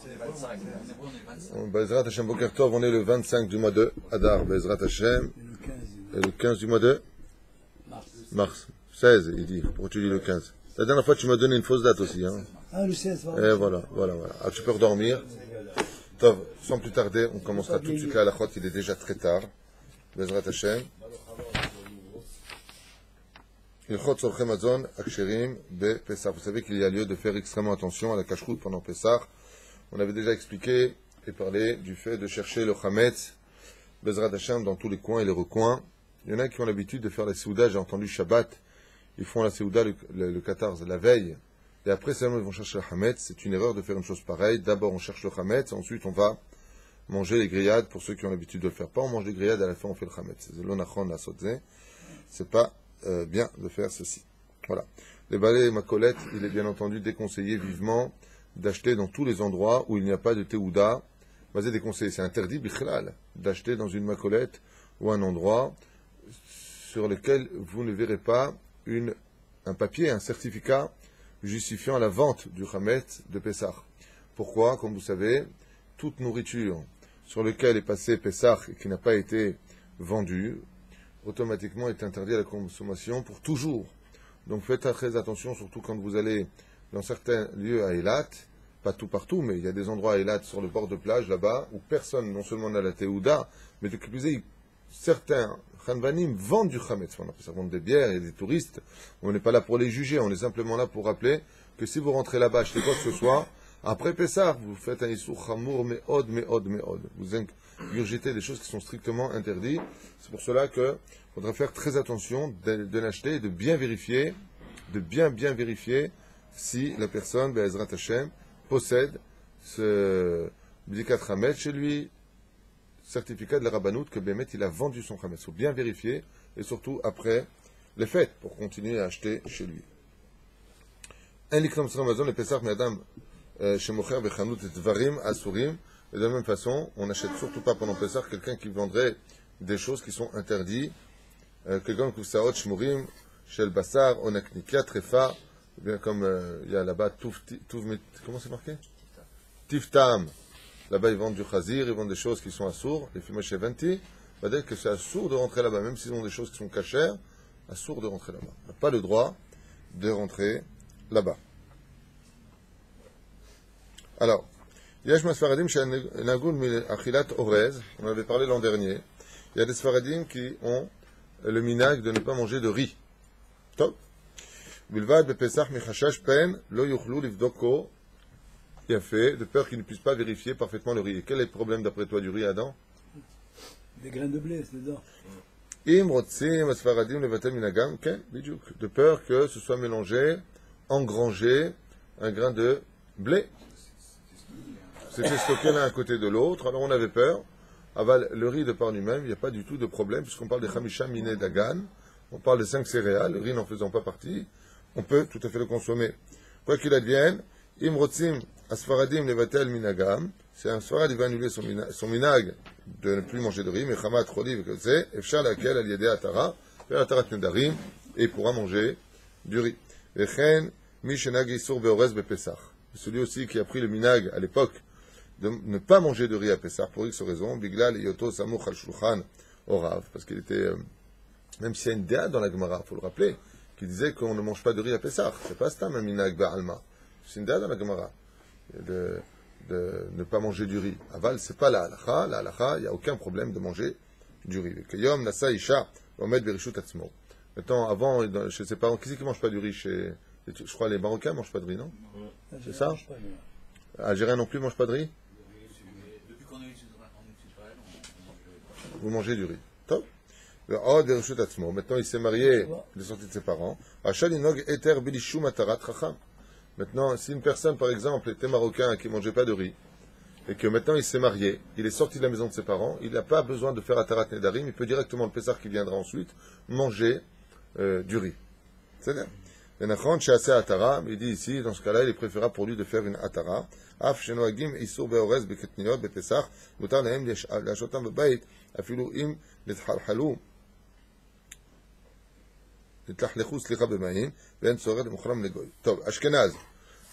C'est les 25. On est 25. Bezrat Hashem Boker Tov, on est le 25 du mois de Adar, Bezrat Hashem. Et le 15 du mois de mars. 16, il dit. Pourquoi tu dis le 15? La dernière fois, tu m'as donné une fausse date aussi. Hein. Ah, le 16, Et voilà. Ah, tu peux redormir. Tov, sans plus tarder, on commencera tout de suite la halachot, il est déjà très tard. Bezrat Hashem. Ilchot Sorchem Hazon, Aksherim, Be Pessah. Vous savez qu'il y a lieu de faire extrêmement attention à la cacheroute pendant Pessah. On avait déjà expliqué et parlé du fait de chercher le Chametz, Bezrat Hashem, dans tous les coins et les recoins. Il y en a qui ont l'habitude de faire la Séouda, j'ai entendu Shabbat, ils font la Séouda le 14, la veille, et après seulement ils vont chercher le Chametz. C'est une erreur de faire une chose pareille. D'abord on cherche le Chametz, ensuite on va manger les grillades, pour ceux qui ont l'habitude de le faire. Pas on mange les grillades, à la fin on fait le Chametz. C'est l'onachon la sotze. C'est pas bien de faire ceci. Voilà. Les balais et macolettes, il est bien entendu déconseillé vivement d'acheter dans tous les endroits où il n'y a pas de Théouda. C'est déconseillé, c'est interdit, bichlal, d'acheter dans une macolette ou un endroit sur lequel vous ne verrez pas un papier, un certificat justifiant la vente du Chametz de Pessah. Pourquoi? Comme vous savez, toute nourriture sur laquelle est passé Pessah et qui n'a pas été vendue, automatiquement est interdite à la consommation pour toujours. Donc faites très attention, surtout quand vous allez dans certains lieux à Eilat, pas tout partout, mais il y a des endroits à Eilat sur le bord de plage là-bas, où personne, non seulement n'a la Théouda, mais de plus est, certains Khanvanim vendent du Chametz. On appelle ça vendre des bières et des touristes. On n'est pas là pour les juger, on est simplement là pour rappeler que si vous rentrez là-bas, achetez quoi que ce soit, après Pessah, vous faites un Issour Chamour, me'od. Vous ingurgitez des choses qui sont strictement interdites. C'est pour cela qu'il faudra faire très attention de l'acheter et de bien vérifier, bien vérifier si la personne, Be'ezrat Hashem, possède ce Bdikat Chametz chez lui, certificat de la Rabbanout que Bémet il a vendu son Chametz. Il faut bien vérifier, et surtout après les fêtes, pour continuer à acheter chez lui. Un liknom sur Amazon, le Pessah, Madame, Shemocher, Bechanout, et Dvarim, Asurim. Et de la même façon, on n'achète surtout pas pendant Pessah quelqu'un qui vendrait des choses qui sont interdites, comme Kusaot, Shmurim, Shel Bassar, Onaknikia, Trefa, bien comme il y a là-bas, comment c'est marqué? Tiftam. Là-bas, ils vendent du chazir, ils vendent des choses qui sont assourd, les fumées venti, va dire que c'est assourd de rentrer là-bas, même s'ils ont des choses qui sont cachères, assourd de rentrer là-bas. On n'a pas le droit de rentrer là-bas. Alors, Yesh Masfaradim Nagul Mil Achilat Orez, on en avait parlé l'an dernier. Il y a des Sfaradim qui ont le minag de ne pas manger de riz. Top. Bilvad Bepesach Michashash Pen Lo Yuchlu Livdoko. Il a fait de peur qu'ils ne puissent pas vérifier parfaitement le riz. Et quel est le problème d'après toi du riz, Adam? Des graines de blé, c'est dedans. De peur que ce soit mélangé, engrangé, un grain de blé. C'était stocké l'un à côté de l'autre, alors on avait peur. Aval, le riz de par lui-même, il n'y a pas du tout de problème, puisqu'on parle des Chamisha Miné Dagan, on parle des 5 céréales, le riz n'en faisant pas partie, on peut tout à fait le consommer. Quoi qu'il advienne, Imrotzim Asfaradim Levatel Minagam, c'est un Sfarad qui va annuler son minag de ne plus manger de riz, mais Chamat Choliv que c'est, Efshar laquelle Aliede Atara, faire Atarat Nedarim, et pourra manger du riz. Vechen Mishenag Isur Beorez Bepesach. Celui aussi qui a pris le minag à l'époque de ne pas manger de riz à Pessah pour X raison, Biglal Yoto Samouch al Shulchan Orav, parce qu'il était, même s'il y a une déa dans la Gemara, il faut le rappeler, qui disait qu'on ne mange pas de riz à Pessah. C'est pas ça, même minag ba'alma. C'est une déa dans la Gemara, de ne pas manger du riz. Aval, c'est pas la halacha. La halacha, il n'y a aucun problème de manger du riz. Kayom Nasa Isha Omed Berishut Atzmo. Maintenant, avant, chez ses parents, qui c'est qui mange pas du riz chez, je crois les Marocains ne mangent pas de riz, non? C'est ça? Algériens non plus ne mangent pas de riz? Depuis qu'on est en Israël, Vous mangez du riz. Top. Maintenant, il s'est marié, il est sorti de ses parents. Maintenant, si une personne, par exemple, était marocain et qui ne mangeait pas de riz, et que maintenant il s'est marié, il est sorti de la maison de ses parents, il n'a pas besoin de faire Atarat Nedarim, il peut directement, le Pessah qui viendra ensuite, manger du riz. C'est-à-dire, il dit ici, dans ce cas-là, il est préférable pour lui de faire une Atara. Af shenoagim isur beorez beketniot bepesach, mutar lahem lashotam bebait, afilu im netchalchalu, netlahlechou slicha b'mayim, ve'en tzoret muchram legoy. Tov, Ashkenaz.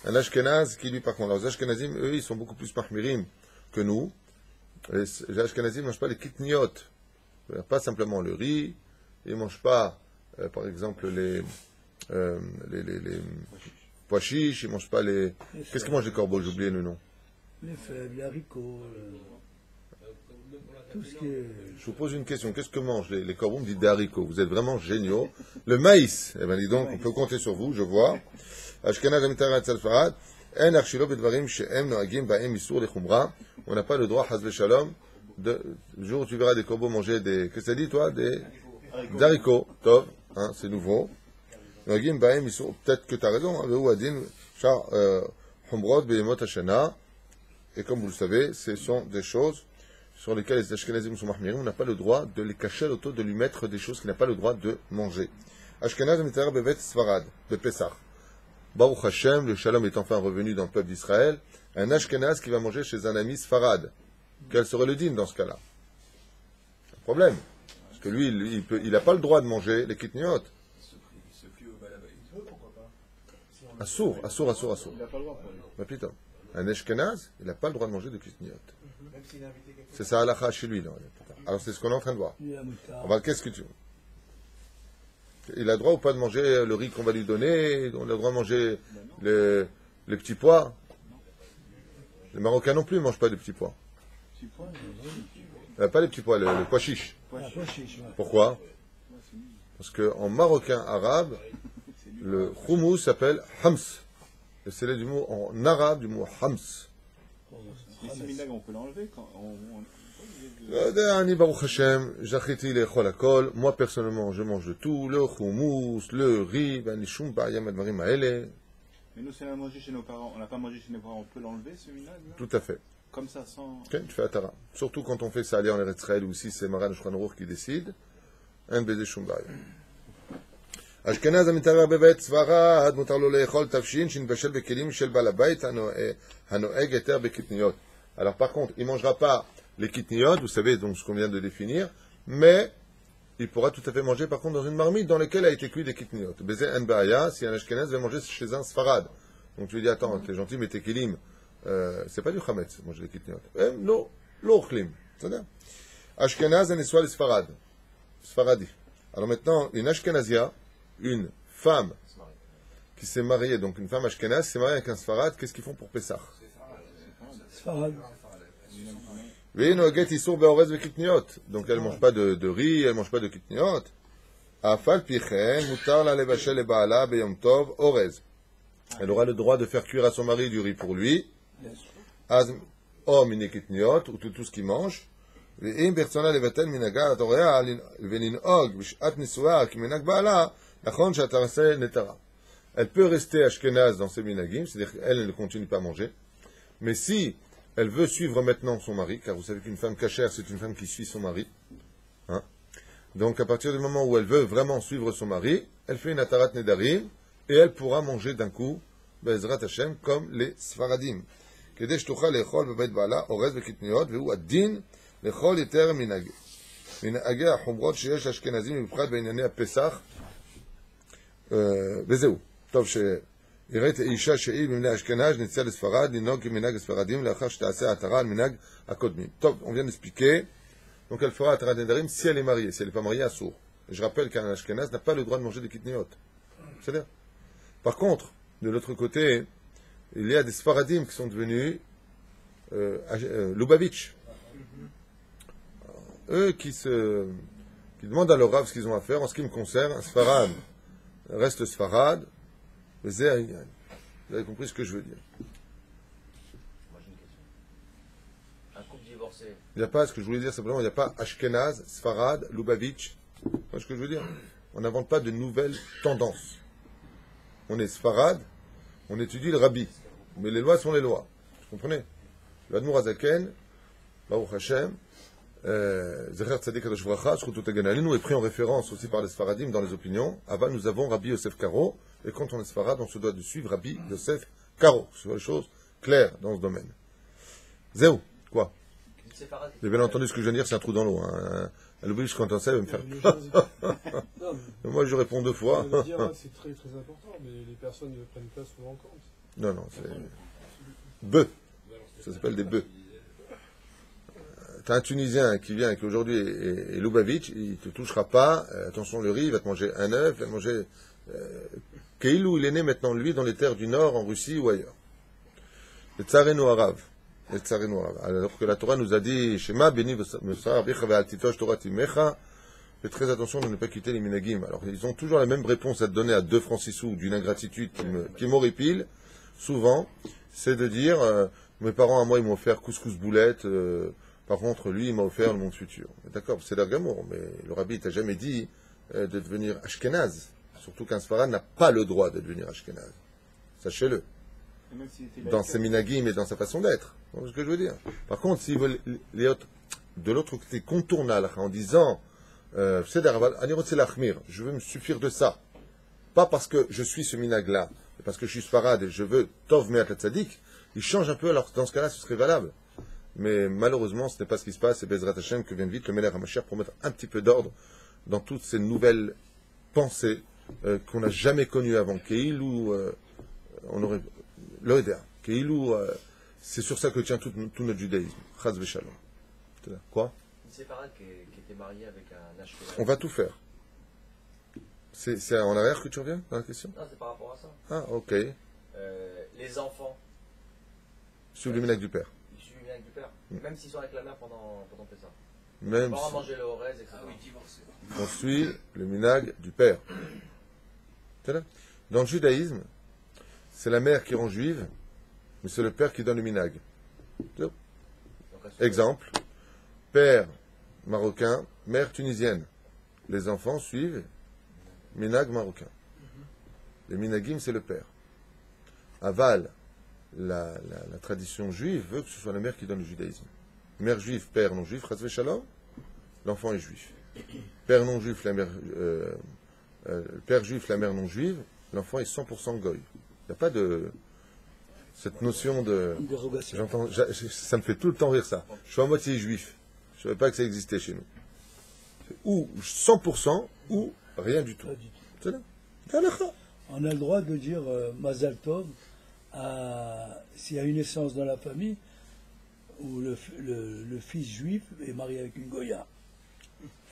Un Ashkenaz qui lui, par contre, alors les Ashkenazim, eux, ils sont beaucoup plus mahmirim que nous. Les Ashkenazim ne mangent pas les kitniot. Pas simplement le riz. Ils ne mangent pas, par exemple, les pois chiches. Ils ne mangent pas les... Qu'est-ce qu'ils mangent les corbeaux? J'ai oublié le nom. Les fèves, les haricots, tout ce qui est... Je vous pose une question. Qu'est-ce que mangent les corbeaux? On me dit des haricots. Vous êtes vraiment géniaux. Le maïs. Eh bien, dis donc, on peut compter sur vous, je vois. Ashkenaz Amitar Tzalfarad. En archilo bedvarim she'em noagim ba'em isur lechumra. On n'a pas le droit, Haz Shalom, le jour où tu verras des corbeaux manger des... Qu'est-ce que ça dit, toi? Des haricots. Tov, hein, c'est nouveau. Noagim ba'em isur. Peut-être que tu as raison. Ve'u adin shar humrot be'emot hashana. Et comme vous le savez, ce sont des choses sur lesquelles les Ashkenazim sont mahmirim. On n'a pas le droit de les cacher à l'auto, de lui mettre des choses qu'il n'a pas le droit de manger. Ashkenaz Amitar bevet Sfarad, de Pessah. Baruch Hashem, le shalom est enfin revenu dans le peuple d'Israël. Un Ashkenaz qui va manger chez un ami Sfarad. Quel serait le din dans ce cas-là? Un problème. Parce que lui, il n'a pas le droit de manger les kitniot. Il se plie au balabaï. Assour. Il n'a pas le droit pour lui. Mais putain. Un Ashkenaz, il n'a pas le droit de manger de kitniot. Même s'il a invité quelqu'un. C'est ça halakha chez lui. Là. Alors c'est ce qu'on est en train de voir. lui, la moutarde. On va, qu'est-ce que tu... Il a le droit ou pas de manger le riz qu'on va lui donner? On a le droit de manger les petits pois? Les Marocains non plus ne mangent pas de petits pois. Petit point. Pas les petits pois, les pois chiches. Ah, pas chiche, ouais. Pourquoi? Parce qu'en marocain arabe, le houmous s'appelle hams. Et c'est du mot en arabe du mot hams. Mais ce minag, on peut l'enlever quand on... Ani Baruch Hashem, j'achiti les chol akol. Moi personnellement, je mange de tout, le houmous, le riz, ben shum ba'yam advarim ha'ele. Mais nous, si on a mangé chez nos parents, on n'a pas mangé chez nos parents, on peut l'enlever ce minag là? Tout à fait. Comme ça, sans... Ok, tu fais atara. Surtout quand on fait ça aller en Eretz Israël ou si c'est Maran Shulchan Aruch qui décide. Un baiser shum ba'yam. Ashkenaz המתערער בבית ספרד, מותר לו לאכול תבשין שנבשל בכלים של בעל הבית הנוהג יותר בקטניות. Alors par contre, il ne mangera pas les kitniot, vous savez donc ce qu'on vient de définir, mais il pourra tout à fait manger par contre dans une marmite dans laquelle a été cuit des kitniot. Baiser en ba'aya, si un Ashkenaz va manger chez un Sfarad. Donc tu lui dis, attends, t'es gentil, mais tes kilim, c'est pas du chametz, manger les kitniot. Non, l'ochlim. C'est-à-dire Ashkenaz en soit les Sfarad. Sfaradi. Alors maintenant, une Ashkenazia, une femme qui s'est mariée, donc une femme ashkenaz, s'est mariée avec un Sfarad, qu'est-ce qu'ils font pour Pessah? Sfarad. Donc elle ne mange pas de riz, elle ne mange pas de kitniot. Elle aura le droit de faire cuire à son mari du riz pour lui. Ou tout ce qu'il mange. ואם ברצונה לבטל מנהגה התוריה ולנהוג בשעת נישואיה כמנהג בעלה, נכון שאתה עושה נתרה. Elle peut rester ashkenaz dans ses minagim, c'est-à-dire qu'elle ne continue pas à manger. Mais si elle veut suivre maintenant son mari, car vous savez qu'une femme cachère, c'est une femme qui suit son mari. Hein? Donc à partir du moment où elle veut vraiment suivre son mari, elle fait une atarat nedarim, et elle pourra manger d'un coup, Bezrat Hashem, comme les Sfaradim. כדי שתוכל לאכול בבית בעלה, אורז וקטניות, והוא הדין לכל יותר מנהגי החומרות שיש אשכנזים מבחינת בענייני הפסח, וזהו. טוב שיראית אישה שהיא במבנה אשכנז, נצא לספרד, לנהוג כמנהג הספרדים, לאחר שתעשה התרה על מנהג הקודמים. טוב, on vient d'expliquer, donc elle fera התרת נדרים si elle est mariée, si elle n'est pas mariée, assour. Et je rappelle qu'un ashkenaz n'a pas le droit de manger des kitniot. C'est-à-dire. Par contre, de l'autre côté, il y a des Sfaradim qui sont devenus Lubavitch. Eux qui demandent à leur Rav ce qu'ils ont à faire. En ce qui me concerne, un Sfarad reste Sfarad. Vous avez compris ce que je veux dire. Moi j'ai une question. Un couple divorcé. Il n'y a pas, ce que je voulais dire simplement, il n'y a pas Ashkenaz, Sfarad, Lubavitch. Vous voyez ce que je veux dire? On n'invente pas de nouvelles tendances. On est Sfarad, on étudie le Rabbi. Mais les lois sont les lois. Vous comprenez? L'Admour Azaken, Baruch Hashem, Zecher Tzadik Kadosh Vracha, Shchutot Hagen Alenu, est pris en référence aussi par les Sfaradim dans les opinions. Avant, nous avons Rabbi Yosef Karo, et quand on est Sfarad, on se doit de suivre Rabbi Yosef Karo. Ce sont les choses claires dans ce domaine. Zéou, quoi? J'ai bien entendu ce que je viens de dire, c'est un trou dans l'eau. Hein. À l'oblige, quand on sait, il va me faire. Moi, je réponds deux fois. Ça veut dire, c'est très très important, mais les personnes ne prennent pas souvent en compte. Non, non, c'est bœufs. Ça s'appelle des bœufs. T'as un Tunisien qui vient, qui aujourd'hui est Lubavitch, il te touchera pas. Attention, le riz, il va te manger un œuf, il va te manger. Keilou, il est né maintenant, lui, dans les terres du Nord, en Russie ou ailleurs. Le Tsarenu Arav. Alors que la Torah nous a dit, Shema, béni, Mesar, Bicha, Ve'altitosh, Torah, Timecha. Faites très attention de ne pas quitter les minagim. Alors, ils ont toujours la même réponse à te donner à 2 francs 6 sous d'une ingratitude qui m'horripile, souvent, c'est de dire, mes parents à moi, ils m'ont offert couscous boulette, par contre, lui, il m'a offert le monde futur. D'accord, c'est l'ergamour, mais le rabbi t'a jamais dit de devenir ashkénaze. Surtout qu'un sfarad n'a pas le droit de devenir ashkénaze. Sachez-le. Et même s'il était Dans laïque, ses minagim et dans sa façon d'être. C'est ce que je veux dire. Par contre, s'ils veulent les autres, de l'autre côté, contourner la halakha en disant, je veux me suffire de ça. Pas parce que je suis ce minag-là, mais parce que je suis sfarad et je veux tov me'at tzaddik, il change un peu, alors dans ce cas-là, ce serait valable. Mais malheureusement, ce n'est pas ce qui se passe. C'est Bezrat Hashem que vient vite le Melech HaMashiach pour mettre un petit peu d'ordre dans toutes ces nouvelles pensées qu'on n'a jamais connues avant. Keilou, on aurait l'Oedea. Keilou, c'est sur ça que tient tout notre judaïsme. Chaz v'shalom. Quoi? Une séparate qui était mariée avec un ashkenaz. On va tout faire. C'est en arrière que tu reviens dans la question? Non, c'est par rapport à ça. Ah, ok. Les enfants, Sur le minag du père. ils suivent bien avec du père. Même s'ils sont avec la mère pendant Pessah. Même Pas si manger le orez, etc. on suit le minag du père. C'est là. Dans le judaïsme, c'est la mère qui rend juive, mais c'est le père qui donne le minag. Donc, elles sont- Exemple, père marocain, mère tunisienne. Les enfants suivent minag marocain. Les minagim, c'est le père. Aval, la tradition juive veut que ce soit la mère qui donne le judaïsme. Mère juive, père non juif, chas v'shalom, l'enfant est juif. Père non juif, la mère, père juif, la mère non juive, l'enfant est 100% goy. Il n'y a pas de cette notion de. Dérogation. Ça me fait tout le temps rire ça. Je suis à moitié juif. Je ne savais pas que ça existait chez nous. C'est ou 100% ou rien du tout. Pas du tout. C'est là. C'est halakha. On a le droit de dire Mazal Tov s'il y a une naissance dans la famille où le fils juif est marié avec une Goya.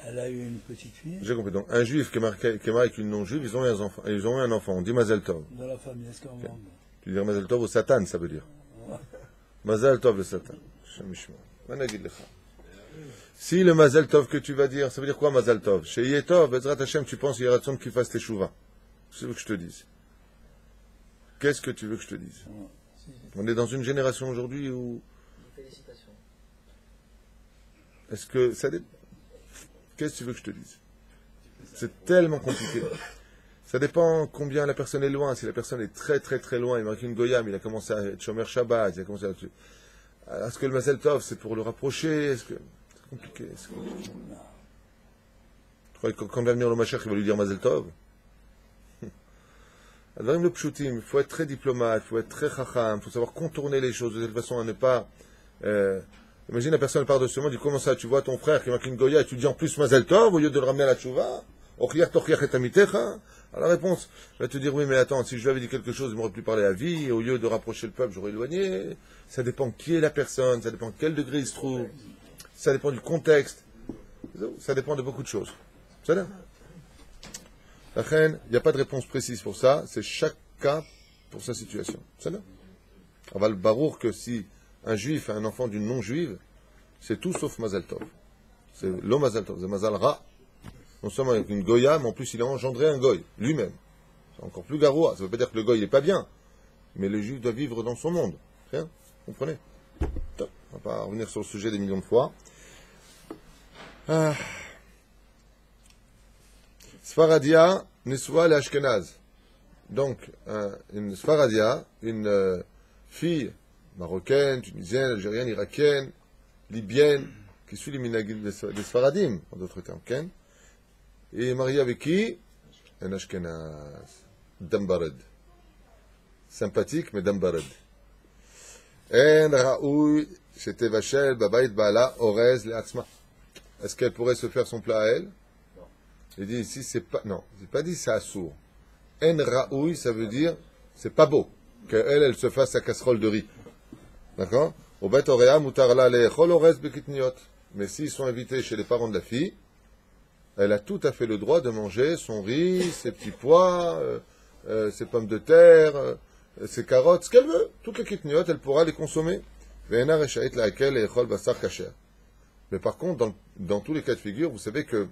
Elle a eu une petite fille J'ai compris. Donc, un juif qui est marié avec une non-juive, ils ont eu un enfant. On dit Mazel Tov. dans la famille. Est-ce qu'on va Tu veux dire Mazel Tov au Satan, ça veut dire. Mazel Tov le Satan. Shem Yishma. Managid lecha. Si le Mazel Tov que tu vas dire, ça veut dire quoi Mazel Tov? Chez Yetov, Bezrat Hashem, tu penses qu'il y a raison qu'il fasse tes chouvas. Qu'est-ce que tu veux que je te dise? Qu'est-ce que tu veux que je te dise? On est dans une génération aujourd'hui où. Félicitations. Est-ce que ça dépend? Qu'est-ce que tu veux que je te dise? C'est tellement compliqué. Ça dépend combien la personne est loin. Si la personne est très très très loin, il marque une goyam, il a commencé à être Shomer Shabbat, il a commencé à. Est-ce que le Mazel Tov c'est pour le rapprocher? Est-ce que. C'est compliqué, c'est compliqué. Tu crois que quand va venir le Mashiach, il va lui dire Mazel Tov? Advarim le pshutim, il faut être très diplomate, il faut être très chacham, il faut savoir contourner les choses de telle façon à ne pas. Imagine la personne part de ce monde, dit comment ça, tu vois ton frère qui marque une goya et tu dis en plus Mazel Tov au lieu de le ramener à la tchouva? Ochiach tochiach et amitecha? À la réponse, il va te dire oui, mais attends, si je lui avais dit quelque chose, il m'aurait plus parlé à vie, et au lieu de rapprocher le peuple, j'aurais éloigné. Ça dépend qui est la personne, ça dépend quel degré il se trouve, ça dépend du contexte, ça dépend de beaucoup de choses. C'est là. La reine, il n'y a pas de réponse précise pour ça, c'est chaque cas pour sa situation. C'est là. On va le barour que si un juif a un enfant d'une non-juive, c'est tout sauf Mazal Tov. C'est l'homme Mazal Tov, c'est Mazal Ra. Non seulement avec une Goya, mais en plus il a engendré un Goy, lui-même. C'est encore plus garoua. Ça ne veut pas dire que le Goy n'est pas bien, mais le juif doit vivre dans son monde. Rien, vous comprenez? Top. On ne va pas revenir sur le sujet des millions de fois. Sfaradia, Neswa, l'Ashkenaz. Donc, une Sfaradia, une fille marocaine, tunisienne, algérienne, irakienne, libyenne, qui suit les minagim des Sfaradim, en d'autres termes, Ken, et mariée avec qui? Un Ashkenaz. Dambared. Sympathique, mais Dambared. En Raoui, c'était Vachel, Babaït, Bala, Orez, Leatzma. Est-ce qu'elle pourrait se faire son plat à elle? Non. Il dit ici, c'est pas, non, c'est pas dit c'est assourd. En Raoui, ça veut dire, c'est pas beau. qu'elle, elle se fasse sa casserole de riz. D'accord? Au bet orea mutarla leechol ores bekitniot. Mais s'ils sont invités chez les parents de la fille, elle a tout à fait le droit de manger son riz, ses petits pois, ses pommes de terre, ses carottes, ce qu'elle veut. Toutes les kitniot, elle pourra les consommer. Ve'ena reshait laquelle leechol basar kasher. Mais par contre, dans tous les cas de figure, vous savez qu'il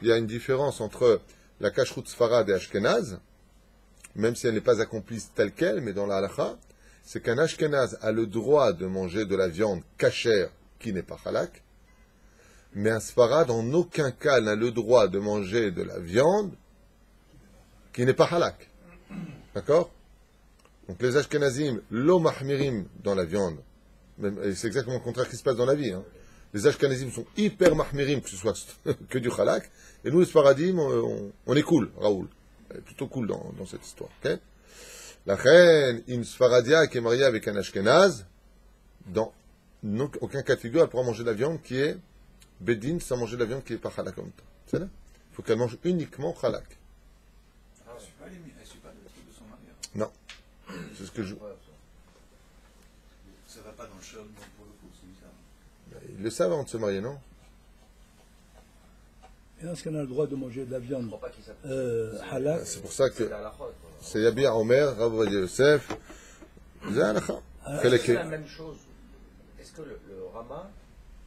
y a une différence entre la kashrut sfarad et ashkenaz, même si elle n'est pas accomplie telle qu'elle, mais dans la halakha, c'est qu'un ashkenaz a le droit de manger de la viande kasher qui n'est pas halak, mais un sfarad en aucun cas n'a le droit de manger de la viande qui n'est pas halak. D'accord? Donc les ashkenazim, lo mahmirim dans la viande, et c'est exactement le contraire qui se passe dans la vie, hein. Les ashkenazim sont hyper mahmirim, que ce soit que du halak, et nous les sfaradim, on est cool, Raoul. Plutôt cool dans cette histoire. Okay? La reine, une sfaradia qui est mariée avec un ashkenaz, dans aucun cas de figure, elle pourra manger de la viande qui est bedin sans manger de la viande qui n'est pas halak. C'est là? Il faut qu'elle mange uniquement halak. Elle ne suit pas le truc de son mariage. Non. C'est ce que je... Ça ne va pas dans le choc, donc pour le coup, c'est bizarre. Ils le savent avant de se marier, non? Et est-ce qu'on a le droit de manger de la viande Je crois pas qu'il s'appelle. halal? C'est pour ça C'est que la halakha, quoi. c'est Yabir Omer, Rav Ovadia Yosef, c'est halakha. Est-ce que c'est la même chose? Est-ce que le Rama,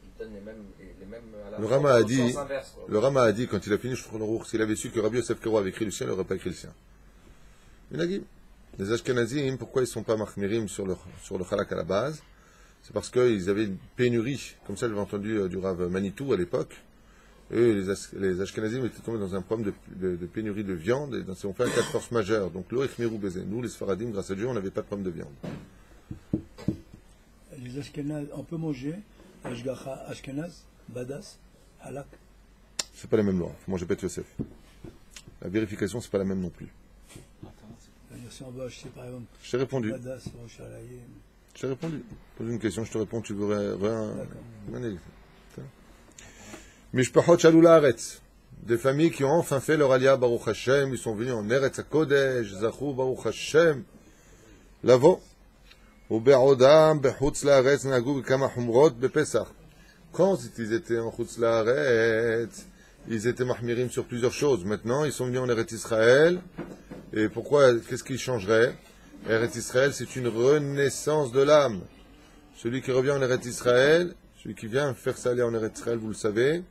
il donne les mêmes halakha, Le Rama a dans dit, sens inverse, quoi. le Rama a dit, quand il a fini Shulchan Aruch, s'il avait su que Rabbi Yosef Karo avait écrit le sien, il n'aurait pas écrit le sien. Il a dit, les Ashkenazim, pourquoi ils ne sont pas marchmirim sur le halak à la base? C'est parce qu'ils avaient une pénurie, comme ça j'avais entendu du Rav Manitou à l'époque. Et les Ashkenazim étaient tombés dans un problème de pénurie de viande, et on fait un cas de force majeure. Donc l'eau est baiser. Nous, les Sfaradim, grâce à Dieu, on n'avait pas de problème de viande. Les Ashkenaz, on peut manger Ashgacha Ashkenaz, Badas, halak. C'est pas la même loi. Faut manger Beth Yosef. La vérification, c'est pas la même non plus. C'est-à-dire si on va acheter par exemple Je t'ai répondu. Badas, Rosh Halayim. Je t'ai répondu. Pose une question, je te réponds, tu veux rien. Mishpachot Shalou Laaretz. Des familles qui ont enfin fait leur aliyah Baruch Hashem, ils sont venus en Eretz HaKodesh, Zachou Baruch Hashem. Lavo. Ube'odam bechutz laaretz nagu kama humrot bepesach. Quand ils étaient en chutz laaretz, ils étaient mahmirim sur plusieurs choses. Maintenant, ils sont venus en Eretz Israël. Et pourquoi, qu'est-ce qui changerait? Eretz Israël, c'est une renaissance de l'âme. Celui qui revient en Eretz Israël, celui qui vient faire ça aller en Eretz Israël, vous le savez,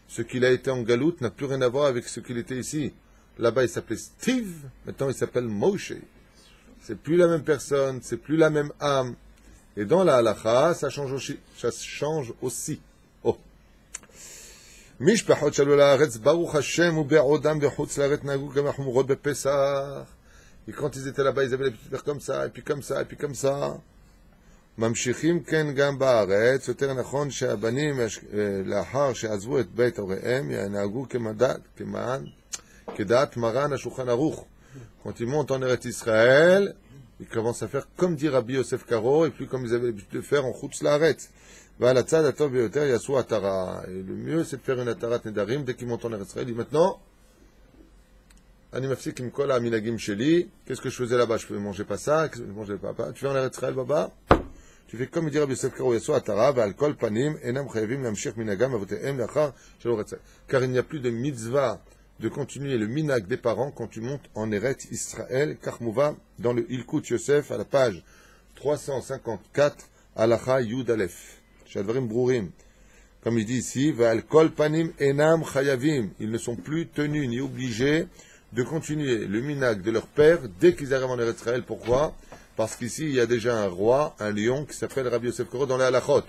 ce qu'il a été en Galoute n'a plus rien à voir avec ce qu'il était ici. Là-bas, il s'appelait Steve, maintenant il s'appelle Moshe. C'est plus la même personne, c'est plus la même âme. Et dans la halakha, ça change aussi. Ça change aussi. Oh. Mishpachot shalol haaretz baruch Hashem ube'odam bechutz laaretz nagu kama humrot bepesach. Et quand ils étaient là-bas, ils avaient l'habitude de faire comme ça, et puis comme ça, et puis comme ça. ממשיכים כן גם בארץ, יותר נכון שהבנים לאחר שעזבו את בית הוריהם ינהגו כדעת מרן השולחן ערוך. Quand ils montent en Eretz Israël, ils commencent à faire comme dit Rabbi Yosef Karo, et puis comme ils avaient l'habitude de faire en Chutz Laaretz. ועל הצד הטוב ביותר יעשו התרה. Et le mieux, c'est de faire une atarat nedarim dès qu'ils montent en Eretz Israël. Et maintenant, אני מפסיק עם כל המנהגים שלי. Qu'est-ce que je faisais là-bas? Je ne mangeais pas ça, je ne mangeais pas. Tu fais en Eretz Israël, Baba? Tu fais comme dit Rabbi Yosef Karo, יעשו התרה, ועל כל פנים אינם חייבים להמשיך מנהגם אבותיהם לאחר שלא רצה. Car il n'y a plus de mitzvah de continuer le minhag des parents quand tu montes en Eretz Israël, car mouva dans le Ilkut Yosef à la page 354, Halacha Yud Aleph. Shadvarim Brourim. Comme il dit ici, Val Kol Panim Enam Chayavim. Ils ne sont plus tenus ni obligés de continuer le minhag de leur père dès qu'ils arrivent en Eretz Israël. Pourquoi? Parce qu'ici, il y a déjà un roi, un lion, qui s'appelle Rabbi Yosef Karo dans les halachot.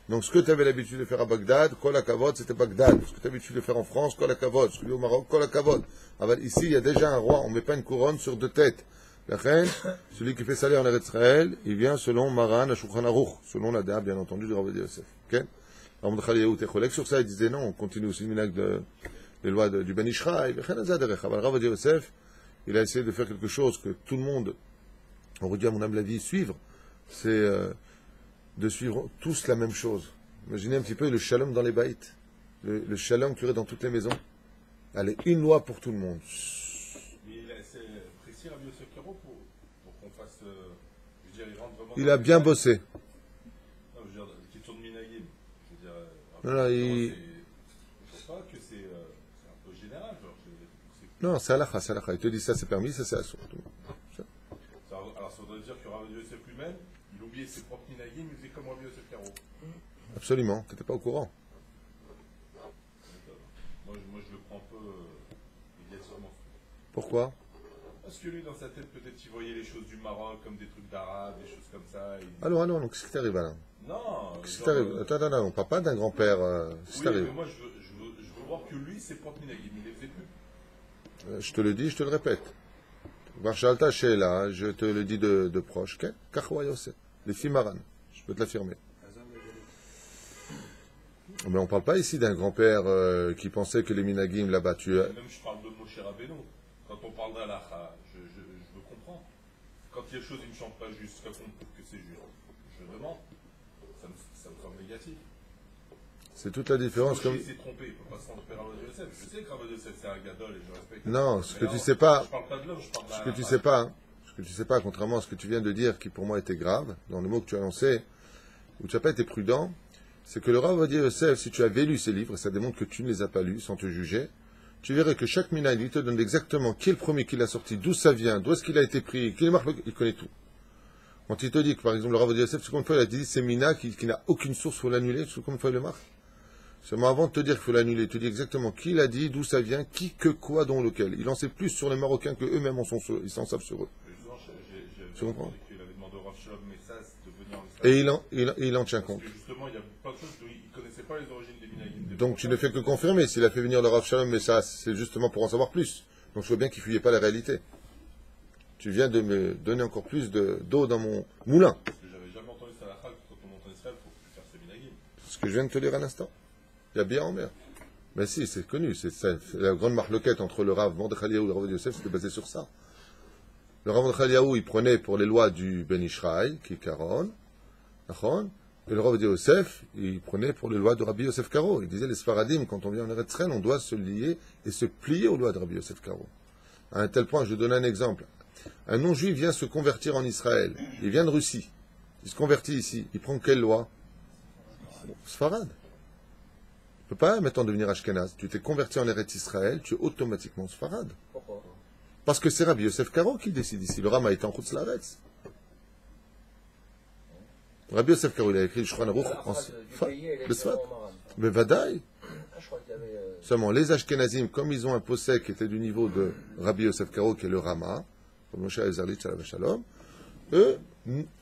Donc, ce que tu avais l'habitude de faire à Bagdad, Kol HaKavod, c'était Bagdad. Ce que tu avais l'habitude de faire en France, Kol HaKavod. Ce que tu au Maroc, Kol HaKavod. Ici, il y a déjà un roi. On ne met pas une couronne sur deux têtes. La reine, celui qui fait saler en Eretz Israël, il vient selon Maran, Shulchan Aruch, selon la Dea, bien entendu, de Rabbi Yosef. Okay? Alors, Mordechai Yehout Echolek, sur ça, il disait non, on continue aussi le minhag des lois du Ben Ishraï. Rabbi Yosef, il a essayé de faire quelque chose que tout le monde, on aurait dû, à mon âme, la vie, suivre. C'est de suivre tous la même chose. Imaginez un petit peu le shalom dans les baïts. Le shalom qu'il y aurait dans toutes les maisons. Allez, une loi pour tout le monde. Mais c'est précis Rabbi Yosef Karo pour qu'on fasse veux dire, il rentre vraiment. Il a bien bossé. Non, je veux dire, la question de Minagim. Je veux dire, Non, non, je pense pas que c'est un peu général. Genre, non, c'est halakha, c'est halakha. Il te dit ça c'est permis, ça c'est assour. alors ça voudrait dire que Rav Yosef lui-même, il oubliait ses propres Minagim, il faisait comme Rav Yosef Karo. Absolument, tu n'étais pas au courant. Moi, je le prends un peu négativement. Pourquoi? Parce que lui, dans sa tête, peut-être il voyait les choses du Maroc comme des trucs d'arabe, des choses comme ça. Alors, donc qu'est-ce qui t'arrive là? Non. Qu'est-ce qui t'arrive? Attends, on parle pas d'un grand-père. Qu'est-ce qui Oui, t'arrive? mais moi, je veux voir que lui, ses propres Minagim, il les fait plus. Je te le dis, je te le répète. Marshal Sheila, je te le dis de proche. Kachwa Yosef, les Fimaran, je peux te l'affirmer. Mais on ne parle pas ici d'un grand-père qui pensait que les Minagim là-bas, Même je parle de Moshe Rabbeinu. Quand on parle d'Alacha, je veux comprendre. Quand il y a des choses qui ne me semblent pas justes, quand on trouve que c'est juste, je demande. Ça me semble négatif. C'est toute la différence. Comme... s'est trompé, il ne peut pas se tromper Rav Yosef. Je sais que Rav Yosef c'est un gadol et je respecte. Non, ce que tu sais pas. Je parle pas de l'homme, je parle de ce que tu sais pas. Ce que tu sais pas, contrairement à ce que tu viens de dire, qui pour moi était grave, dans le mot que tu as annoncé, où tu n'as pas été prudent, c'est que le Rav Yosef, si tu avais lu ses livres, et ça démontre que tu ne les as pas lus sans te juger, tu verrais que chaque minag, il te donne exactement qui est le premier qui l'a sorti, d'où ça vient, d'où est-ce qu'il a été pris, qui marque, il connaît tout. Quand il te dit que, par exemple, le Rav Yosef, c'est combien de fois il a dit c'est mina qui n'a aucune source, il faut l'annuler, c'est combien de fois il le marque? Seulement avant de te dire qu'il faut l'annuler, il te dit exactement qui l'a dit, d'où ça vient, qui, que, quoi, dont lequel. Il en sait plus sur les Marocains que eux-mêmes ils s'en savent sur eux. Tu comprends? Il avait demandé au Rav Shalom Messas de venir en Israël. Et il en tient compte. Parce que justement, il y a plein de choses qu'il ne connaissait pas les origines des minagim. Donc tu ne fais que confirmer. S'il a fait venir le Rav Shalom Messas, c'est justement pour en savoir plus. Donc je vois bien qu'il ne fuyait pas la réalité. Tu viens de me donner encore plus d'eau dans mon moulin. Parce que j'avais jamais entendu ça à la Chag, quand on monte en Israël, il faut plus faire ses minagim. C'est ce que je viens de te dire à l'instant. Il y a bien en mer. Mais si, c'est connu. C'est la grande marloquette entre le Rav Mordechai Eliyahu et le Rav Yosef, c'était basé sur ça. Le Rav Mordechai Eliyahu, il prenait pour les lois du Ben Ishraï, qui est Karon, et le Rav Yosef, il prenait pour les lois de Rabbi Yosef Karo. Il disait, les Sfaradim, quand on vient en Eretz Israël, on doit se lier et se plier aux lois de Rabbi Yosef Karo. À un tel point, je donne un exemple. Un non-juif vient se convertir en Israël. Il vient de Russie. Il se convertit ici. Il prend quelle loi? Sfarad. Tu ne peux pas maintenant devenir Ashkenaz. Tu t'es converti en Eretz Israël, tu es automatiquement Sfarad. Pourquoi? Parce que c'est Rabbi Yosef Karo qui décide ici. Le Rama est en Chutz Laaretz. Rabbi Yosef Karo, il a écrit le Shulchan Aruch le Sfat. Mais Vadaï. Seulement, les Ashkenazim, comme ils ont un possèque qui était du niveau de Rabbi Yosef Karo, qui est le Rama, comme Moshe Ezerlich, Shalom Shalom, eux,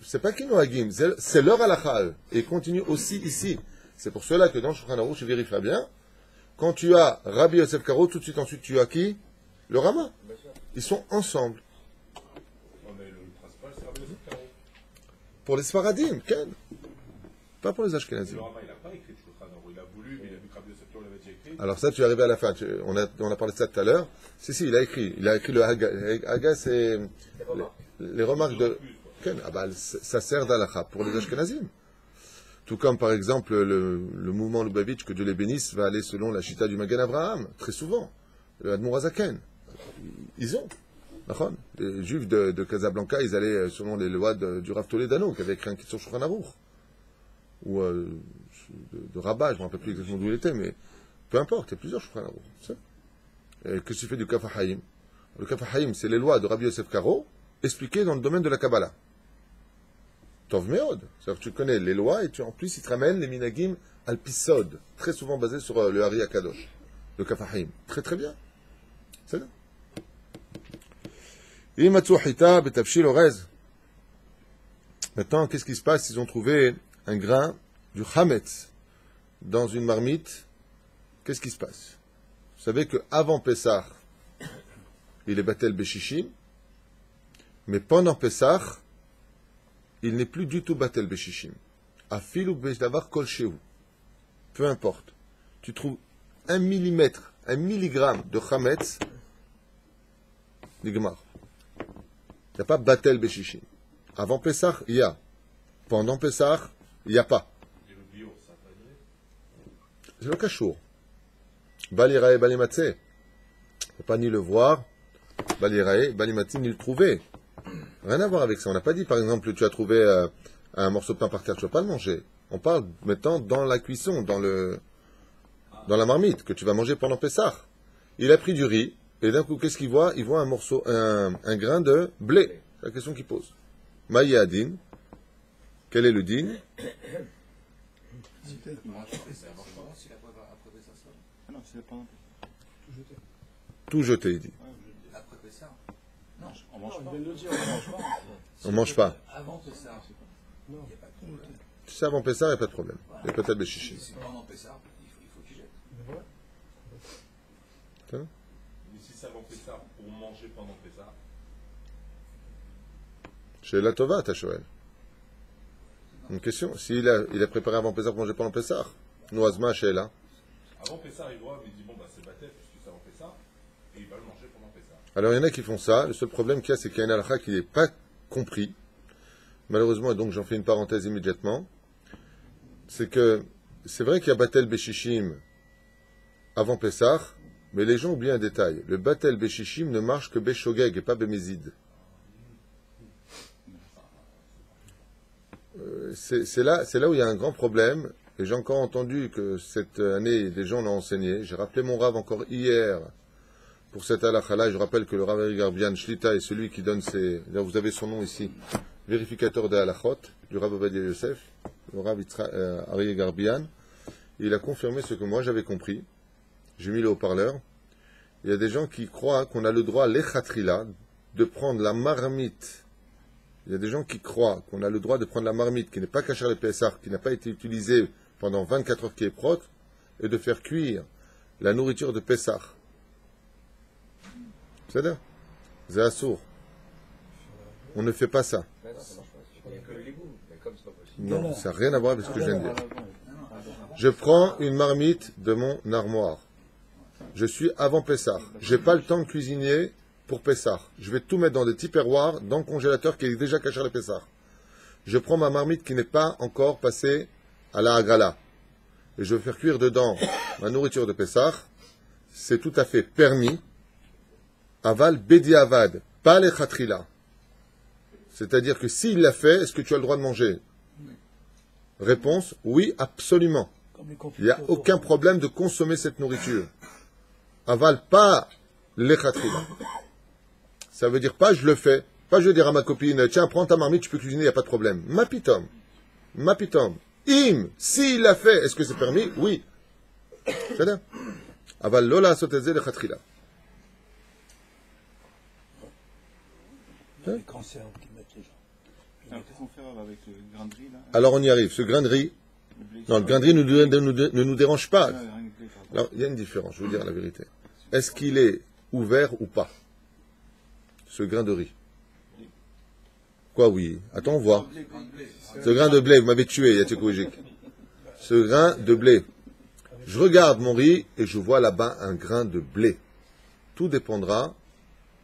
c'est pas qu'ils noagim, c'est leur halakha. Et ils continuent aussi ici. C'est pour cela que dans le Shulchan Aruch, je vérifie bien, quand tu as Rabbi Yosef Karo, tout de suite ensuite tu as qui? Le Rama. Ils sont ensemble. Non, mais le principal, c'est Rabbi Yosef Karo. Pour les Sfaradim, Ken. Pas pour les Ashkenazim. Le Rama, il n'a pas écrit le Shulchan Aruch. Il a voulu, mais il a vu que Rabbi Yosef Karo l'avait déjà écrit. Alors ça, tu es arrivé à la fin. On a parlé de ça tout à l'heure. Si, il a écrit. Il a écrit le Haga. Haga, c'est les remarques de Ken. Ah bah, ça sert d'Alacha pour les Ashkenazim. Tout comme, par exemple, le mouvement Lubavitch, que Dieu les bénisse, va aller selon la chita du Magen Abraham, très souvent. Le Admour Azaken. Ils ont. Les Juifs de Casablanca, ils allaient selon les lois du Rav Toledano, qui avait écrit un kit sur Shulchan Aruch. Ou de Rabat, je ne me rappelle plus exactement d'où il était, mais peu importe, il y a plusieurs Shulchan Aruch. Qu'est-ce que tu fais du Kaf HaHaim? Le Kaf HaHaim, c'est les lois de Rabbi Yosef Karo, expliquées dans le domaine de la Kabbalah. Tov Meod. C'est-à-dire que tu connais les lois et en plus, ils te ramènent les minagim al-pisod, très souvent basés sur le Hari Akadosh, le Kaf HaHaim. Très très bien. C'est là. Maintenant, qu'est-ce qui se passe? Ils ont trouvé un grain du Hametz dans une marmite. Qu'est-ce qui se passe? Vous savez qu'avant Pessah, il est Batel Beshishim, mais pendant Pessah, il n'est plus du tout Batel Beshishim. Afilu Beshdavar Kol Shehu. Peu importe. Tu trouves 1 millimètre, 1 milligramme de Hametz, Nigmar. Il n'y a pas Batel Beshishim. Avant Pessah, il y a. Pendant Pessah, il n'y a pas. C'est le cachour. Balirae, Balimatse. Il ne faut pas ni le voir, Balirae, Balimatse, ni le trouver. Rien à voir avec ça. On n'a pas dit, par exemple, que tu as trouvé un morceau de pain par terre, tu ne vas pas le manger. On parle maintenant dans la cuisson, dans la marmite, que tu vas manger pendant Pessah. Il a pris du riz, et d'un coup, qu'est-ce qu'il voit? Il voit un grain de blé. C'est la question qu'il pose. Maïa Adin. Quel est le din? Ah non, c'est pas. Tout jeté, il dit. Après Pessah. Non, On mange pas. On ne mange pas. avant Pessah. Il n'y a pas de problème. Si c'est avant Pessah, il n'y a pas de problème. Il y a peut-être des chichis. Si c'est pendant Pessah, il faut qu'il jette. Mais si c'est avant Pessah, pour manger pendant Pessah, Chez la Tova, t'as Shoel. Une question. S'il a préparé avant Pessah pour manger pendant Pessah, Noazma, chez là. avant Pessah, il voit, mais il dit bon, bah c'est Batel, puisque c'est avant Pessah, et il va le manger pendant Pessah. Alors il y en a qui font ça. Le seul problème qu'il y a, c'est qu'il y a un halakha qui n'est pas compris. Malheureusement, et donc j'en fais une parenthèse immédiatement. C'est que c'est vrai qu'il y a Batel Beshishim avant Pessah, mais les gens oublient un détail. Le Batel Beshishim ne marche que Beshogeg et pas Bemezid. C'est là où il y a un grand problème. Et j'ai encore entendu que cette année, des gens l'ont enseigné. J'ai rappelé mon Rav encore hier pour cette halakha-là. Je rappelle que le Rav Ari Garbian Shlita est celui qui donne ses... Vous avez son nom ici. Vérificateur des halachot du Rav Ovadia Yosef, le Rav Ari Garbian. Il a confirmé ce que moi j'avais compris. J'ai mis le haut-parleur. Il y a des gens qui croient qu'on a le droit, l'echatrila, de prendre la marmite. Il y a des gens qui croient qu'on a le droit de prendre la marmite qui n'est pas cachère les Pessah, qui n'a pas été utilisée pendant 24 heures qui est propre, et de faire cuire la nourriture de Pessah. C'est-à-dire, c'est assourd. On ne fait pas ça. Mais non, ça marche pas. Il n'y a que le légume. Mais comme c'est pas possible. Non, ça n'a rien à voir avec ce que je viens de dire. Je prends une marmite de mon armoire. Je suis avant Pessah. Je n'ai pas le temps de cuisiner pour Pessah. Je vais tout mettre dans des tupperwares, dans le congélateur qui est déjà caché à la Pessah. Je prends ma marmite qui n'est pas encore passée à la Hagala. Et je vais faire cuire dedans ma nourriture de Pessah. C'est tout à fait permis. Aval Bedi Avad, pas les Khatrila. C'est-à-dire que s'il l'a fait, est-ce que tu as le droit de manger? Réponse, oui, absolument. Il n'y a aucun problème de consommer cette nourriture. Aval, pas les Khatrila. Ça veut dire pas je le fais. Pas je vais dire à ma copine, tiens, prends ta marmite, tu peux cuisiner, il n'y a pas de problème. Mapitom. Mapitom. Im, s'il l'a fait, est-ce que c'est permis? Oui. C'est ça. Aval lola soteze le Khatrila. Les conserves qui mettent les gens. Alors, qu'est-ce qu'on fait avec le grain de riz là? Alors on y arrive. Ce grain de riz, Le blé, non, le grain de riz ne nous dérange pas. rien que blé, pardon. Alors, il y a une différence, je veux dire la vérité. Est-ce qu'il est ouvert ou pas? Ce grain de riz. Quoi, oui? Attends, on voit. Ce grain de blé, vous m'avez tué, Yatikoujik. Ce grain de blé. Je regarde mon riz et je vois là-bas un grain de blé. Tout dépendra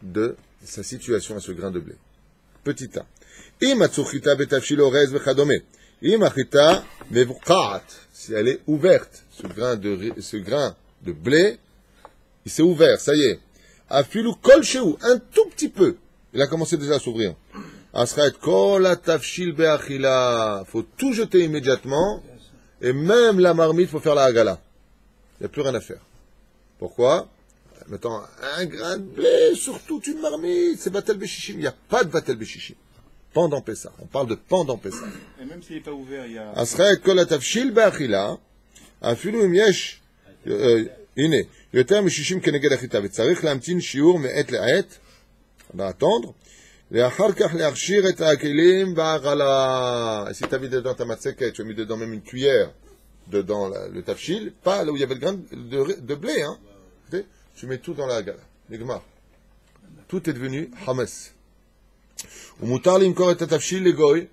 de sa situation à ce grain de blé. Petit a. Si elle est ouverte, ce grain de blé, il s'est ouvert, ça y est. Afilu kol shehu, un tout petit peu. Il a commencé déjà à s'ouvrir. Asraet kol atafshil be'achila. Faut tout jeter immédiatement. Et même la marmite, faut faire la hagala. Il n'y a plus rien à faire. Pourquoi? Maintenant, un grain de blé sur toute une marmite, c'est Batel Beshishim. Il n'y a pas de Batel Beshishim. Pendant Pessah. On parle de pendant Pessah. Et même s'il n'est pas ouvert, il y a. Asraet kol atafshil be'achila. Afilu im yesh. הנה, יותר מ-60 כנגד החיטה, וצריך להמתין שיעור מעת לעת, attendre, ואחר כך להכשיר את הכלים בהגלה. Et si tu as mis dedans ta matzeket, tu as mis dedans même une cuillère, dedans le tafshil, pas là où il y avait le grain de blé, hein. Tu mets tout dans la hagala. Nigmar. Tout est devenu hamas. ומותר למכור את התבשיל לגוי.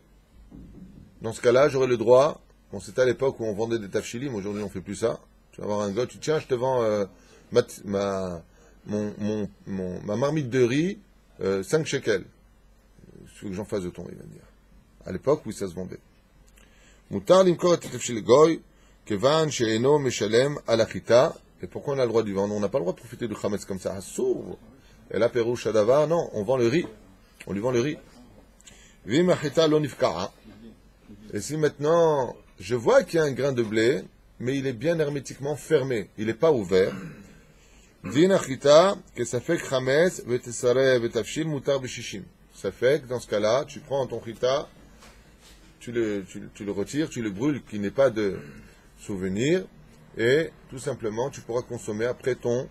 Dans ce cas-là, j'aurais le droit, bon c'était à l'époque où on vendait des tafshilim, aujourd'hui on fait plus ça. Tu vas avoir un gars, tu tiens, je te vends ma marmite de riz, 5 shekels. Je veux que j'en fasse de ton riz, il va me dire. À l'époque, oui, ça se vendait. Moutar limkor et tefshil goy, kevan she'eno meshalem al achita. Et pourquoi on a le droit de vendre? On n'a pas le droit de profiter du chametz comme ça. Assour. Et là, perouche adavar, non, on vend le riz. On lui vend le riz. Vim achita lo nifka'a. Et si maintenant, je vois qu'il y a un grain de blé, mais il est bien hermétiquement fermé, il n'est pas ouvert. Din achita, que ça fait que chametz, vetesare, vetafshil, mutar beshishim. Ça fait que dans ce cas-là, tu prends ton chita, tu le retires, tu le brûles, qu'il n'ait pas de souvenir, et tout simplement, tu pourras consommer après ton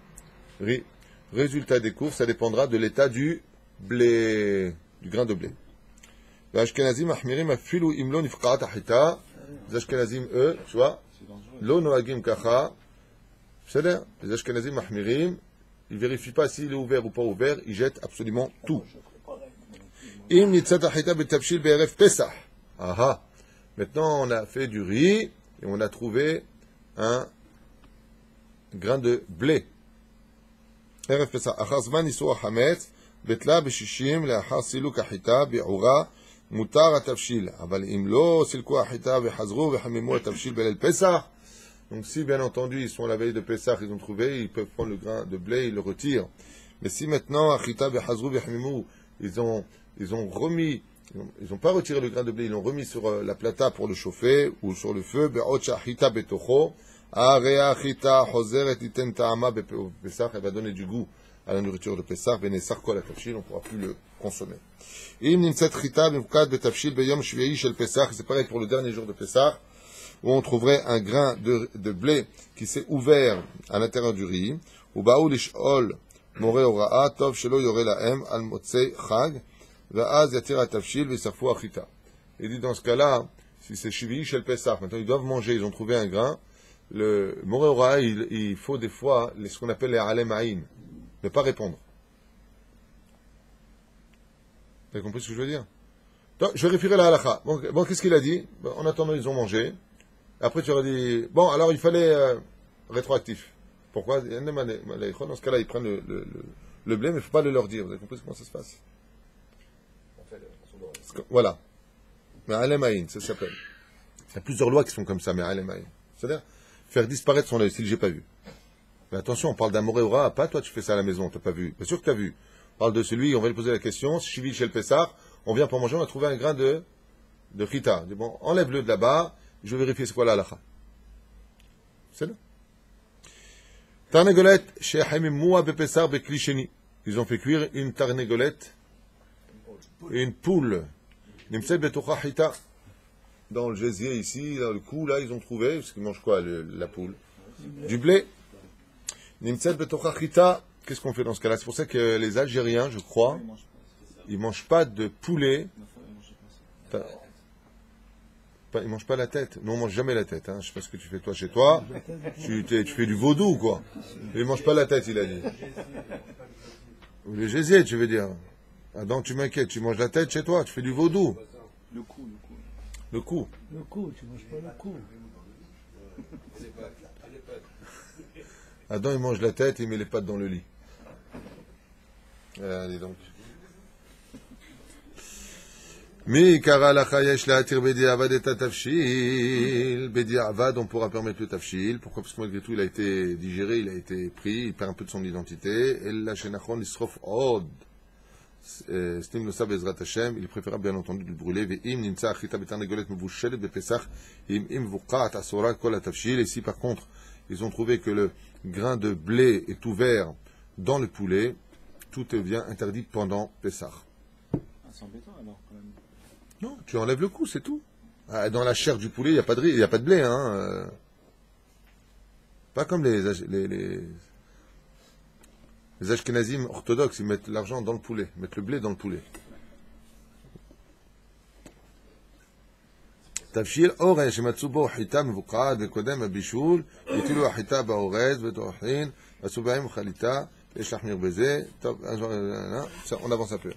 riz. Résultat des courses, ça dépendra de l'état du blé, du grain de blé. Les Ashkenazim mahmirim afilu imlo nifqa'at achita. Les Ashkenazim, eux, tu vois, lo noagim kacha. C'est-à-dire, les Ashkenazim mahmirim, ils vérifient pas s'il est ouvert ou pas ouvert, ils jettent absolument tout. Im nitzat achita betavshil be'erev pesach. Aha. Maintenant, on a fait du riz et on a trouvé un grain de blé. Erev pesach. Achar zman isur hametz betla b'shishim le'achar siluk achita bi'ura mutar atavshil. Aval im lo silku achita ve'chazru ve'chamimu atavshil be'lel pesach. Donc si, bien entendu, ils sont la veille de Pessah, ils ont trouvé, ils peuvent prendre le grain de blé, ils le retirent. Mais si maintenant, Achita ve'chazru ve'chamimu, ils ont remis, ils n'ont pas retiré le grain de blé, ils l'ont remis sur la plata pour le chauffer, ou sur le feu, be'ot sha'achita betocho, area achita chozeret iten ta'ama be'pessah, elle va donner du goût à la nourriture de Pessah, ve'nesar kol atavshil, on ne pourra plus le consommer. Im nimtzat chita b'mukad betavshil be'yom shvi'i shel Pessah, c'est pareil pour le dernier jour de Pessah, où on trouverait un grain de blé qui s'est ouvert à l'intérieur du riz, ou baou lish'ol more hora'a tov shelo yore la'em al motzei chag, va'az yatir atavshil v'sarfu achita. Il dit dans ce cas-là, si c'est shvi'i shel Pesach, maintenant ils doivent manger, ils ont trouvé un grain, le more hora'a, il faut des fois ce qu'on appelle les alem aïn, ne pas répondre. Vous avez compris ce que je veux dire? Donc, je vérifierai la halakha. Bon, qu'est-ce qu'il a dit? En attendant, ils ont mangé. Après, tu aurais dit, bon, alors il fallait rétroactif. Pourquoi? Dans ce cas-là, ils prennent le blé, mais il ne faut pas le leur dire. Vous avez compris comment ça se passe? Voilà. Mais alemaïn, ça s'appelle. Il y a plusieurs lois qui sont comme ça, mais alemaïn. C'est-à-dire, faire disparaître son œil, si j'ai pas vu. Mais attention, on parle d'un moréora, pas toi, tu fais ça à la maison, tu n'as pas vu. Bien sûr que tu as vu. On parle de celui, on va lui poser la question, Shivi chez le Pessar, on vient pour manger, on a trouvé un grain de chita. Bon, enlève-le de là-bas, je vais vérifier c'est quoi la halakha. C'est là. Tarnegolette, chez Hamimoua Bepessar Beklisheni. Ils ont fait cuire une tarnegolette, une poule. Nimset Betocha Hita. Dans le gésier ici, dans le cou, là, ils ont trouvé, parce qu'ils mangent quoi, la poule? Du blé. Nimset Betocha Hita. Qu'est-ce qu'on fait dans ce cas-là? C'est pour ça que les Algériens, je crois, ils ne mangent pas de poulet. Ils ne mangent pas la tête. Nous, on ne mange jamais la tête. Hein. Je ne sais pas ce que tu fais toi chez toi. Tu fais du vaudou, quoi. Ils ne mangent pas la tête, il a dit. Le gésier, tu veux dire. Ah, donc tu m'inquiètes. Tu manges la tête chez toi. Tu fais du vaudou. Le cou. Le cou, tu ne manges pas le cou. Adam, il mange la tête et il met les pattes dans le lit. Allez donc. Mi kara la chayesh la atir bediavad et tafshil. Bediavad, on pourra permettre le tafshil. Pourquoi? Parce que malgré tout, il a été digéré, il a été pris, il perd un peu de son identité. Et la shenachon isrof od. Stim lo sa bezrat Hashem. Il est préférable, bien entendu, de le brûler. Ve'im nimtza achita betarnegolet mevushelet bepesach. Im vuqat asora kol atafshil. Et si, par contre, ils ont trouvé que le grain de blé est ouvert dans le poulet, tout devient interdit pendant Pessah. Ah, c'est embêtant alors quand même. Non, tu enlèves le cou, c'est tout. Ah, dans la chair du poulet, il n'y a pas de riz, il n'y a pas de blé, hein. Pas comme les Ashkenazim orthodoxes, ils mettent l'argent dans le poulet, ils mettent le blé dans le poulet. תבשיל אורז שמצאו בו חיטה מבוקעת וקודם הבישול, יטילו החיטה באורז וטוחין, עשו בהם חליטה, יש להחמיר בזה, טוב, on avance un peu.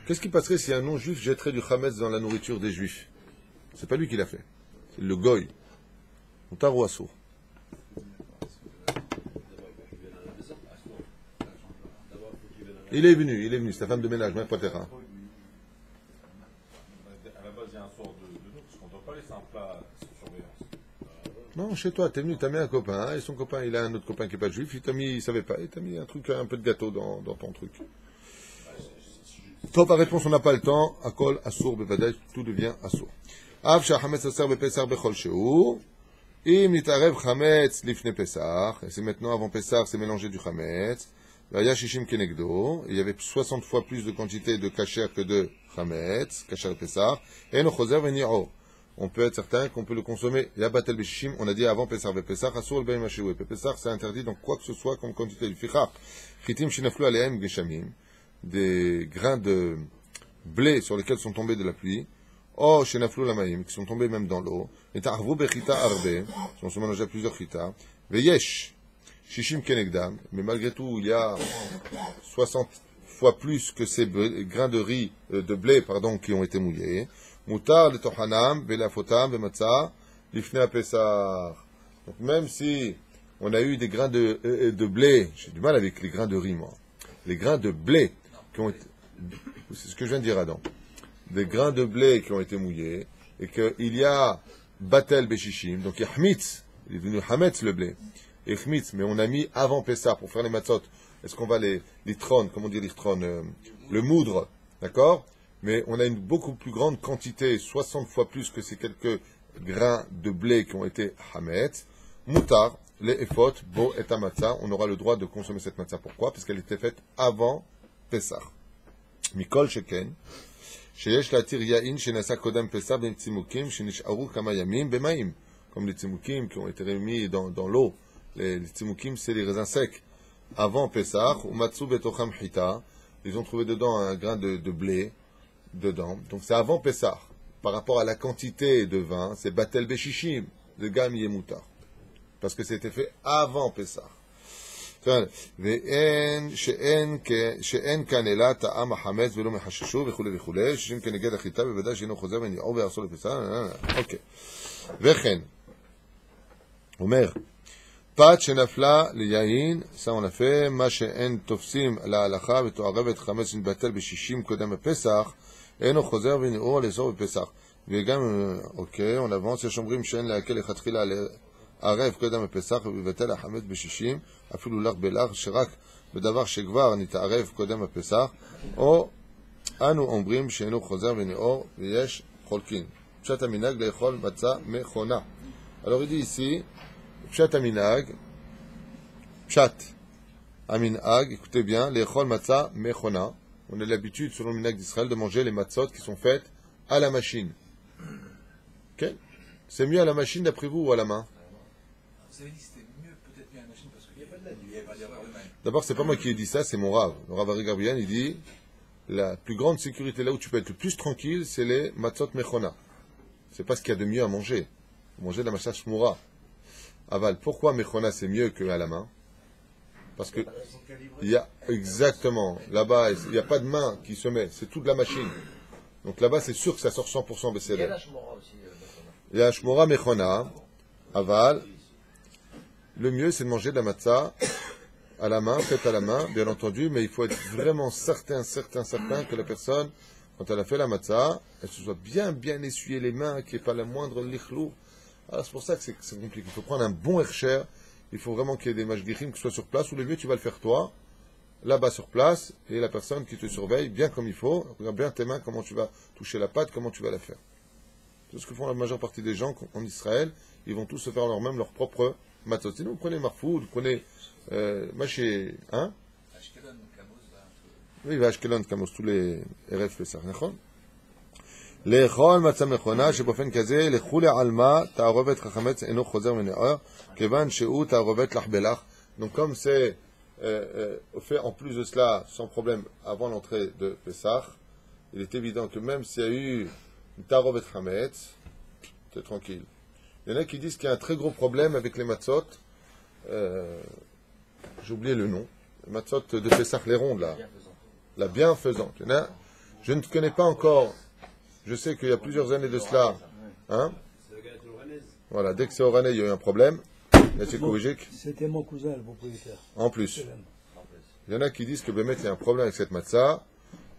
Qu'est-ce qui passerait si un non-juif jetterait du chametz dans la nourriture des juifs? C'est pas lui qui l'a fait, c'est le goy. Moutar ou assour. Il est venu, c'est ta femme de ménage, mais pas terrain. À la base, il y a un sort de nous, parce qu'on ne doit pas laisser un plat sans surveillance. Non, chez toi, t'es venu, t'as mis un copain, et son copain, il a un autre copain qui n'est pas juif, il savait pas, il t'a mis un truc, un peu de gâteau dans ton truc. Top, à réponse, on n'a pas le temps. Akol, Assour, Bevadaj, tout devient Assour. Av, Shachametz, Aser, Bepesar, Bechol, Sheou. Im, Nitarev, Chametz, Lifne, Pesar. Et c'est maintenant, avant Pesar, c'est mélangé du Chametz. Vaya, Shishim, Kenegdo. Il y avait 60 fois plus de quantité de Kacher que de Chametz, Kacher et Pesar. Et no Choser, Veni'o. On peut être certain qu'on peut le consommer. Ya Batel, Beshishim, on a dit avant Pesar, Bepesar, Assour, Ben, Mashou. Et Pesar, c'est interdit dans quoi que ce soit comme quantité du Fichar. Chitim, Shinaflu, Aleem, Geshamim. Des grains de blé sur lesquels sont tombés de la pluie, oh, shenaflou lamaim, qui sont tombés même dans l'eau, et ta'arvou bechita arbe, si on se mélange à plusieurs chita, veyesh, shishim kenegdam, mais malgré tout, il y a 60 fois plus que ces grains de riz, de blé, pardon, qui ont été mouillés, mutar le tohanam, velafotam, vematza, lifne apesar. Donc même si on a eu des grains de blé, j'ai du mal avec les grains de riz, moi, les grains de blé, qui ont été, c'est ce que je viens de dire Adam, des grains de blé qui ont été mouillés, et qu'il y a Batel Beshishim, donc Yahmitz, il est devenu Hametz le blé, et Yahmitz, mais on a mis avant Pessah pour faire les matzot, est-ce qu'on va les litron, comment dire litron, le moudre, d'accord? Mais on a une beaucoup plus grande quantité, 60 fois plus que ces quelques grains de blé qui ont été Hametz, Moutar, les efot, bo et matzah, on aura le droit de consommer cette matzah. Pourquoi? Parce qu'elle était faite avant Pessah. Mikol sheken, sheyesh latir yain shenasa kodam Pessah ben tzimukim shenish'aru kama yamim bemaim. Comme les tzimukim qui ont été remis dans l'eau. Les tzimukim, c'est les raisins secs. Avant Pessah, ou matsu betocham hita, ils ont trouvé dedans un grain de blé, dedans. Donc c'est avant Pessah. Par rapport à la quantité de vin, c'est batel beshishim, de gam yemutar. Parce que c'était fait avant Pessah. ואין, שאין כאן אלא טעם החמץ ולא מחששו וכולי וכולי, ששים כנגד החיטה בוודאי שאינו חוזר וניעור ויעשו לפסח, אוקיי. וכן, אומר, פת שנפלה ליין, ça on a fait, מה שאין תופסים להלכה ותוערבת חמץ שנתבטל ב-60 קודם בפסח, אינו חוזר וניעור לאסור בפסח. וגם, אוקיי, on avance, יש אומרים שאין להקל לכתחילה ערב קודם בפסח ובבטל החמץ ב-60, אפילו לך בלך, שרק בדבר שכבר נתערב קודם בפסח, או אנו אומרים שאינו חוזר וניעור ויש חולקין. פשט המנהג לאכול מצה מכונה. Alors il dit ici, פשט המנהג, פשט המנהג, écoutez bien, לאכול מצה מכונה. On a l'habitude, selon le minhag d'Israël, de manger les matzot qui sont faites à la machine. Ok? C'est mieux à la machine d'après vous ou à la main? Vous avez dit que c'était mieux, peut-être mieux à la machine parce qu'il n'y a pas de laine. Il n'y a pas d'erreur de main. D'abord, c'est pas moi qui ai dit ça, c'est mon Rav. Le Rav Ari Gabriel, il dit la plus grande sécurité, là où tu peux être le plus tranquille, c'est les matzot mechona. C'est pas ce qu'il y a de mieux à manger. Manger de la matzah shmura. Aval, pourquoi mechona c'est mieux qu'à la main? Parce que il y a exactement là-bas, il n'y a pas de main qui se met, c'est toute la machine. Donc là-bas, c'est sûr que ça sort 100% Il y a BCD. la shmora aussi. Il y a shmura mechona, aval. Le mieux, c'est de manger de la matzah à la main, faite à la main, bien entendu, mais il faut être vraiment certain que la personne, quand elle a fait la matzah, elle se soit bien essuyée les mains, qu'il n'y ait pas la moindre lichlou. Alors c'est pour ça que c'est compliqué. Il faut prendre un bon hercher, il faut vraiment qu'il y ait des mashgichim qui soient sur place, ou le mieux, tu vas le faire toi, là-bas sur place, et la personne qui te surveille bien comme il faut, regarde bien tes mains, comment tu vas toucher la pâte, comment tu vas la faire. C'est ce que font la majeure partie des gens en Israël, ils vont tous se faire leur-même leur propre matzot. Sinon, vous prenez Marfoud, vous prenez Maché, hein? Ashkelon, Kamos, Oui, Ashkelon, Kamos, tous les RF Pessah, נכון? לאכול מצה מכונה שבאופן כזה לכולי עלמא תערובת חמץ אינו חוזר מנער כיוון שהוא תערובת לך בלח. Donc comme c'est fait en plus de cela sans problème avant l'entrée de Pessah, il est évident que même s'il y a eu une taarovet chametz, c'est tranquille. Il y en a qui disent qu'il y a un très gros problème avec les matzot. J'ai oublié le nom. Les matzot de Pessah, les rondes là. La bienfaisante. Il y en a, je ne connais pas encore. Je sais qu'il y a plusieurs années de cela. Hein? Voilà, dès que c'est Oranais, il y a eu un problème. C'était mon cousin, le propriétaire. En plus. Il y en a qui disent que Bémet, il y a un problème avec cette matzah.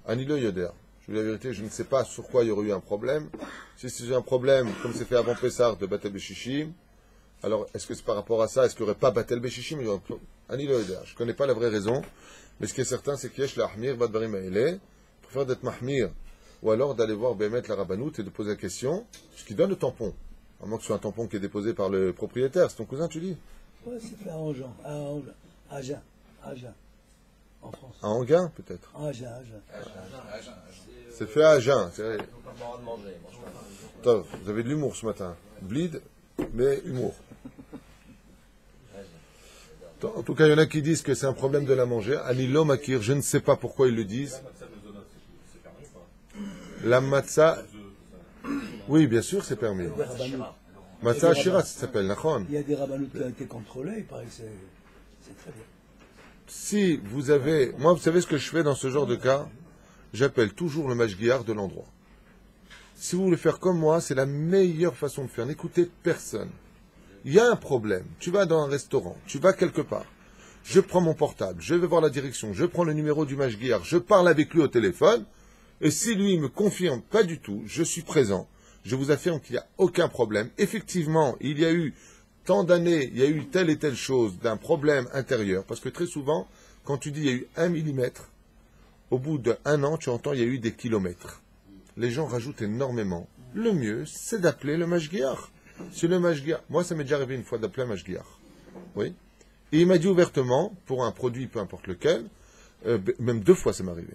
Anilo Yoder. Je vous dis la vérité, je ne sais pas sur quoi il y aurait eu un problème. Si c'est un problème, comme c'est fait avant Pessah, de Batel Beshishim, Alors, est-ce que c'est par rapport à ça? Est-ce qu'il n'y aurait pas Batel Beshishim? Je ne connais pas la vraie raison. Mais ce qui est certain, c'est qu'il y a la Ahmir Badbarim Aele. Je préfère d'être Mahmir. Ou alors d'aller voir Bémet la Rabbanout et de poser la question. Ce qui donne le tampon. À moins que ce soit un tampon qui est déposé par le propriétaire. C'est ton cousin, tu dis? Ouais, c'est fait à Anjan, à Agen, en France. À Anguin, peut-être. Agen. C'est fait à Agen. C'est vrai. Donc, on va manger, mange pas. Tov, vous avez de l'humour ce matin. Bleed, mais humour. En tout cas, il y en a qui disent que c'est un problème de la manger. Anilo Makir, je ne sais pas pourquoi ils le disent. La matzah, oui, bien sûr, c'est permis. Matzah Ashira, ça s'appelle, Nachon. Il y a des rabbanoutes qui ont été contrôlés, il paraît que c'est très bien. Si vous avez... Moi, vous savez ce que je fais dans ce genre de cas? J'appelle toujours le mashgiach de l'endroit. Si vous voulez faire comme moi, c'est la meilleure façon de faire. N'écoutez personne. Il y a un problème. Tu vas dans un restaurant, tu vas quelque part. Je prends mon portable, je vais voir la direction, je prends le numéro du mashgiach, je parle avec lui au téléphone, et si lui me confirme pas du tout, je suis présent. Je vous affirme qu'il n'y a aucun problème. Effectivement, il y a eu tant d'années, il y a eu telle et telle chose d'un problème intérieur, parce que très souvent, quand tu dis il y a eu 1 millimètre, au bout d'1 an, tu entends il y a eu des kilomètres. Les gens rajoutent énormément. Le mieux, c'est d'appeler le mashgiach. C'est le mashgiach. Moi, ça m'est déjà arrivé une fois d'appeler un mashgiach. Oui. Et il m'a dit ouvertement, pour un produit, peu importe lequel, même 2 fois ça m'est arrivé.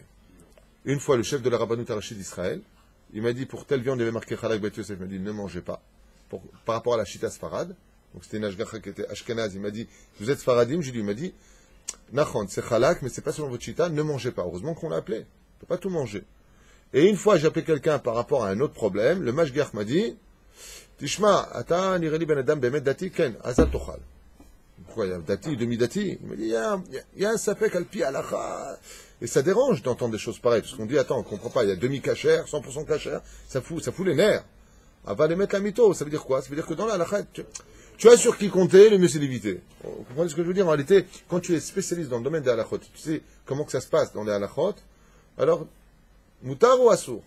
Une fois, le chef de la Rabbanout Arachide d'Israël, il m'a dit, pour telle viande, il avait marqué Chalak Bet Yosef, il m'a dit, ne mangez pas. Par rapport à la Shita Sfarad, donc c'était une ashgacha qui était ashkenaz, il m'a dit, vous êtes Sfaradim, j'ai dit, il m'a dit, Nachon, c'est Chalak, mais c'est pas selon votre Shita, ne mangez pas. Heureusement qu'on l'a appelé. On ne peut pas tout manger. Et une fois, j'ai appelé quelqu'un par rapport à un autre problème, le mashgiach m'a dit, Tishma, ata nireli ben adam bemet dati ken, azal tochal. Pourquoi il y a dati, demi-dati? Il m'a dit, il y a un sapek alpi alacha. Et ça dérange d'entendre des choses pareilles, parce qu'on dit, attends, on comprend pas, il y a demi-cachère, 100% cachère, ça fout les nerfs. Ah, va les mettre la mytho, ça veut dire quoi? Ça veut dire que dans la halakha, tu as sur qui compter, le mieux c'est d'éviter. Vous comprenez ce que je veux dire? En réalité, quand tu es spécialiste dans le domaine des halakhot, tu sais comment que ça se passe dans les halakhot, alors, moutar ou assour?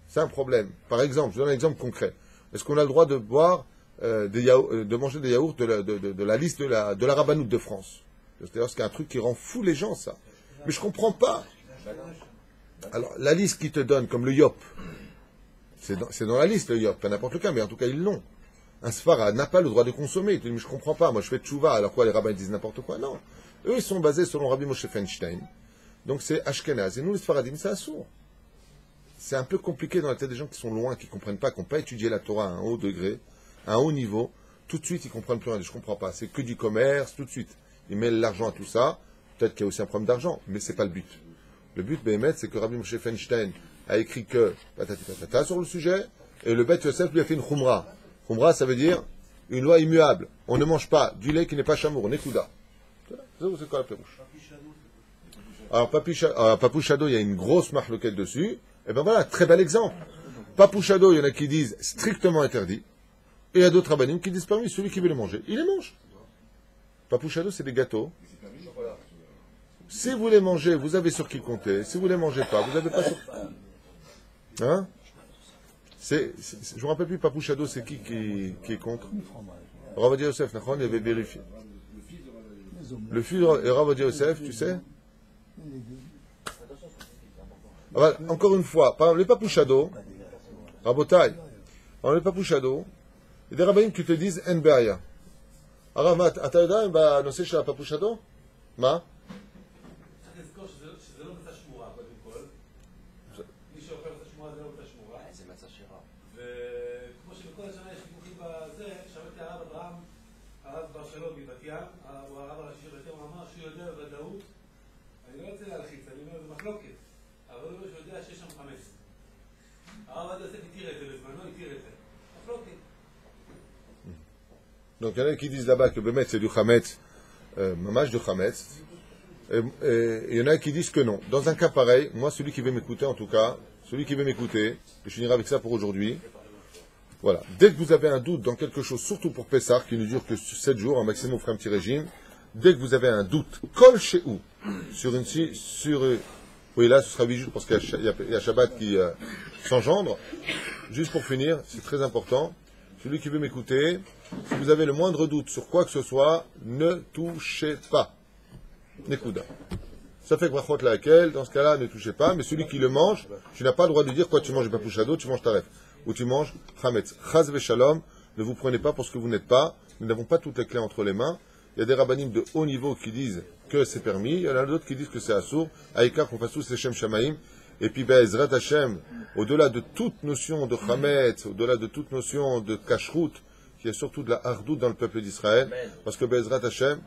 C'est un problème. Par exemple, je donne un exemple concret. Est-ce qu'on a le droit de boire de manger des yaourts de la liste de la Rabbanout de France? C'est-à-dire c'est un truc qui rend fou les gens, ça. Mais je comprends pas. Alors, la liste qui te donne, comme le yop, c'est dans la liste le yop, pas n'importe lequel, mais en tout cas ils l'ont. Un sfarad n'a pas le droit de consommer. Il te dit, mais je comprends pas, moi je fais tchouva, alors quoi, les rabbins disent n'importe quoi? Non. Eux, ils sont basés selon Rabbi Moshe Feinstein. Donc c'est Ashkenaz. Et nous, les sfaradim, c'est assourd. C'est un peu compliqué dans la tête des gens qui sont loin, qui ne comprennent pas, qui n'ont pas étudié la Torah à un haut degré, à un haut niveau. Tout de suite, ils ne comprennent plus rien. Je ne comprends pas. C'est que du commerce, tout de suite. Ils mêlent l'argent à tout ça. Peut-être qu'il y a aussi un problème d'argent, mais ce n'est pas le but. Le but, Béhémet, c'est que Rabbi Moshe Feinstein a écrit que patati patata sur le sujet, et le Beth Yosef lui a fait une khumra. Khumra, ça veut dire une loi immuable. On ne mange pas du lait qui n'est pas chamour, nekuda. C'est quoi la pérouche? Alors, Papou Chado, il y a une grosse marloquette dessus. Et ben voilà, très bel exemple. Papou Chado, il y en a qui disent strictement interdit. Et il y a d'autres rabbinim qui disent permis. Celui qui veut les manger, il les mange. Papou Chado, c'est des gâteaux. Si vous les mangez, vous avez sur qui compter. Si vous les mangez pas, vous n'avez pas sur... Hein? Je ne me rappelle plus, Papou Chado, c'est qui est contre? Rav Yosef, il avait vérifié. Le fils de Rav Yosef, tu sais? Encore une fois, par exemple, les papouchados, Rabotai, les papouchados, il y a des rabbins qui te disent En Be'aya. Alors, אתה יודע בנושא של הפפושדו? מה? צריך לזכור שזה לא מצה שמורה, קודם כל. מי שאוכל מצה שמורה זה לא מצה שמורה. זה מצה שירה. וכמו שבכל השנה יש דיווחים בזה, שמעתי הרב אברהם, הרב בר שלום מבת ים, הוא הרב הראשי של בת ים, הוא אמר שהוא יודע בוודאות, אני לא רוצה להלחיץ, אני אומר, זה מחלוקת. אבל הוא אומר שהוא יודע שיש שם 15. הרב עד יוסף התיר את זה בזמנו, התיר את זה. מחלוקת. Donc il y en a qui disent là-bas que Bémet c'est du Hametz, mamage de Hametz. Il y en a qui disent que non. Dans un cas pareil, moi celui qui veut m'écouter en tout cas, celui qui veut m'écouter, je finirai avec ça pour aujourd'hui. Voilà. Dès que vous avez un doute dans quelque chose, surtout pour Pessah, qui ne dure que 7 jours, en maximum on fera un petit régime, dès que vous avez un doute, kol chez où, oui là ce sera 8 jours parce qu'il y a Shabbat qui s'engendre. Juste pour finir, c'est très important, celui qui veut m'écouter, Si vous avez le moindre doute sur quoi que ce soit, ne touchez pas. Nekuda. Ça fait que brachot laquelle, dans ce cas-là, ne touchez pas, mais celui qui le mange, tu n'as pas le droit de lui dire quoi tu manges papouchado, tu manges taref. Ou tu manges chametz. Chaz veshalom, ne vous prenez pas pour ce que vous n'êtes pas, nous n'avons pas toutes les clés entre les mains. Il y a des rabbinim de haut niveau qui disent que c'est permis, il y en a d'autres qui disent que c'est assour, aïka qu'on fasse tous les shem shamaim, et puis Be'ezrat Hashem, au-delà de toute notion de chametz, au-delà de toute notion de kashrut, qui est surtout de la hardout dans le peuple d'Israël, parce que Be'ezrat Hashem,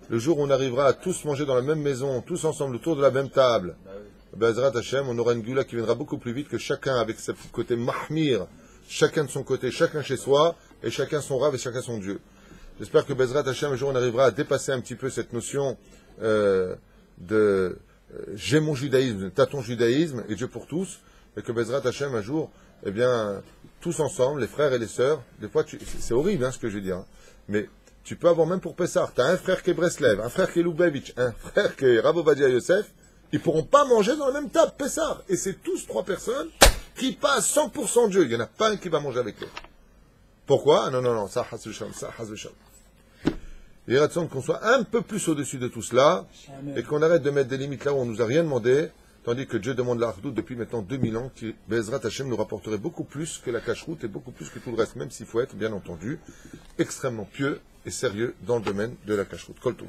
le jour où on arrivera à tous manger dans la même maison, tous ensemble autour de la même table, Be'ezrat Hashem, on aura une gula qui viendra beaucoup plus vite que chacun avec ce côté mahmir, chacun de son côté, chacun chez soi, et chacun son rave et chacun son Dieu. J'espère que Be'ezrat Hashem, un jour on arrivera à dépasser un petit peu cette notion de j'ai mon judaïsme, t'as ton judaïsme, et Dieu pour tous, et que Be'ezrat Hashem, un jour, eh bien, tous ensemble, les frères et les sœurs, des fois, c'est horrible hein, ce que je veux dire, hein, mais tu peux avoir même pour Pessah, tu as un frère qui est Breslev, un frère qui est Lubavitch, un frère qui est Rav Ovadia Yosef, ils ne pourront pas manger dans la même table, Pessah. Et c'est tous trois personnes qui passent 100% Dieu. Il n'y en a pas un qui va manger avec eux. Pourquoi? Non, ça hasvesham, ça hasvesham. Il est raison qu'on soit un peu plus au-dessus de tout cela, et qu'on arrête de mettre des limites là où on ne nous a rien demandé, tandis que Dieu demande la hardout depuis maintenant 2000 ans, qui, Be'ezrat Hashem, nous rapporterait beaucoup plus que la cacheroute et beaucoup plus que tout le reste, même s'il faut être, bien entendu, extrêmement pieux et sérieux dans le domaine de la cacheroute. Kol tov.